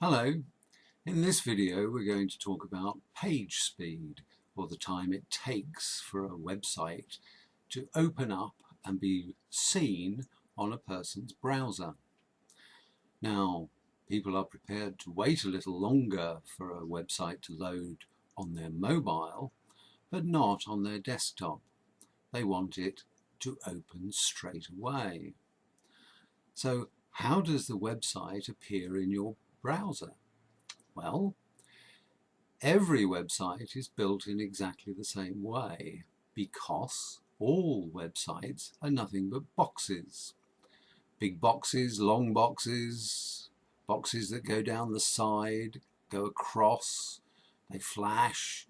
Hello, in this video we're going to talk about page speed, or the time it takes for a website to open up and be seen on a person's browser. Now, people are prepared to wait a little longer for a website to load on their mobile, but not on their desktop. They want it to open straight away. So how does the website appear in your browser? Well, every website is built in exactly the same way because all websites are nothing but boxes. Big boxes, long boxes, boxes that go down the side, go across, they flash,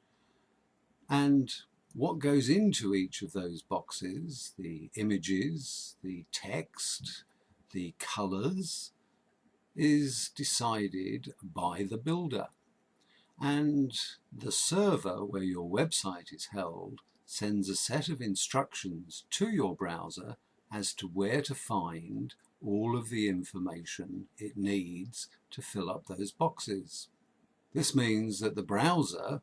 and what goes into each of those boxes, the images, the text, the colours, is decided by the builder, and the server where your website is held sends a set of instructions to your browser as to where to find all of the information it needs to fill up those boxes. This means that the browser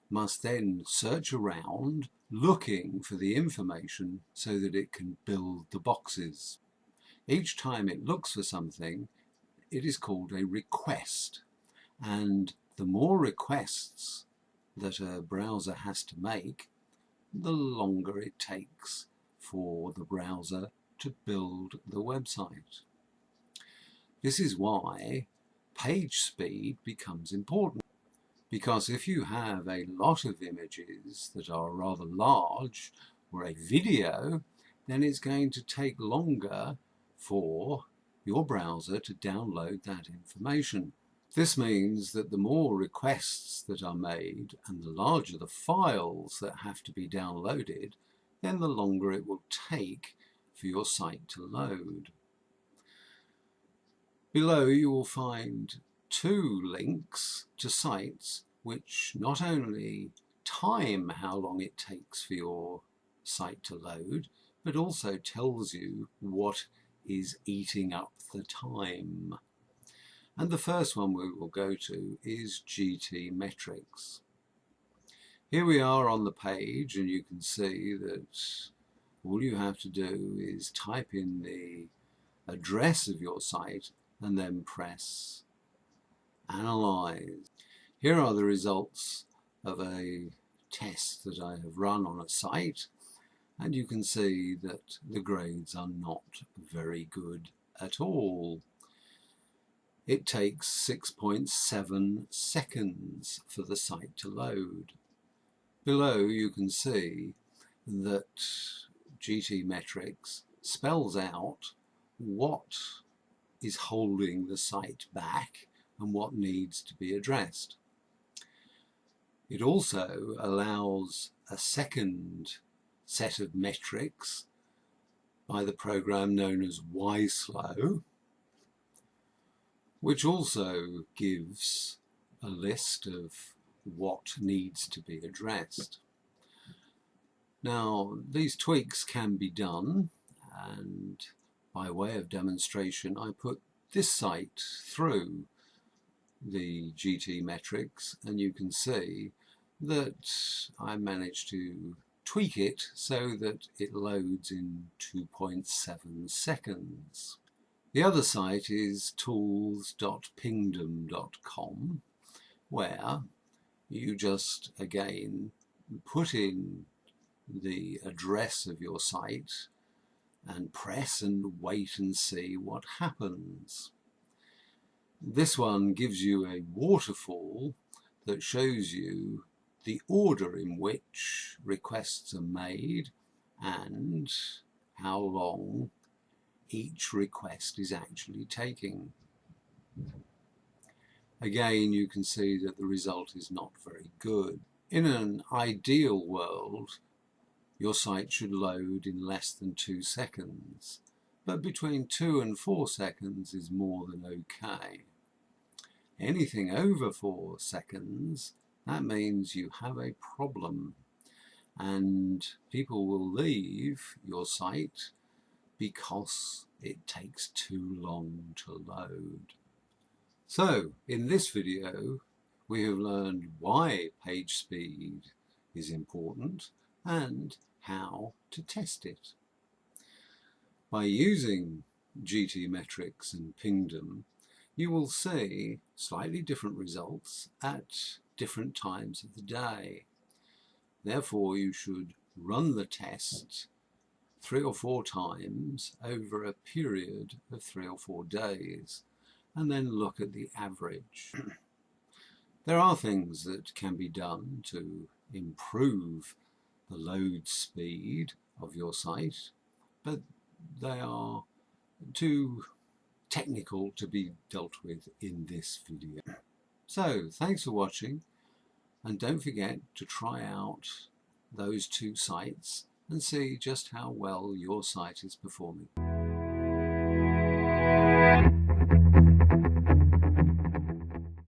must then search around looking for the information so that it can build the boxes. Each time it looks for something, it is called a request, and the more requests that a browser has to make, the longer it takes for the browser to build the website. This is why page speed becomes important, because if you have a lot of images that are rather large or a video, then it's going to take longer for your browser to download that information. This means that the more requests that are made and the larger the files that have to be downloaded, then the longer it will take for your site to load. Below you will find two links to sites which not only time how long it takes for your site to load, but also tells you what is eating up the time. And the first one we will go to is GT Metrics. Here we are on the page, and you can see that all you have to do is type in the address of your site and then press Analyze. Here are the results of a test that I have run on a site, and you can see that the grades are not very good at all. It takes 6.7 seconds for the site to load. Below you can see that GT Metrics spells out what is holding the site back and what needs to be addressed. It also allows a second set of metrics by the program known as YSlow, which also gives a list of what needs to be addressed. Now, these tweaks can be done, and by way of demonstration I put this site through the GT metrics, and you can see that I managed to tweak it so that it loads in 2.7 seconds. The other site is tools.pingdom.com, where you just again put in the address of your site and press and wait and see what happens. This one gives you a waterfall that shows you the order in which requests are made and how long each request is actually taking. Again, you can see that the result is not very good. In an ideal world, your site should load in less than 2 seconds, but between 2 and 4 seconds is more than okay. Anything over 4 seconds, that means you have a problem, and people will leave your site because it takes too long to load. So in this video we have learned why page speed is important and how to test it. By using GTmetrix and Pingdom, you will see slightly different results at different times of the day. Therefore, you should run the test 3 or 4 times over a period of 3 or 4 days and then look at the average. There are things that can be done to improve the load speed of your site, but they are too technical to be dealt with in this video. So thanks for watching, and don't forget to try out those 2 sites and see just how well your site is performing.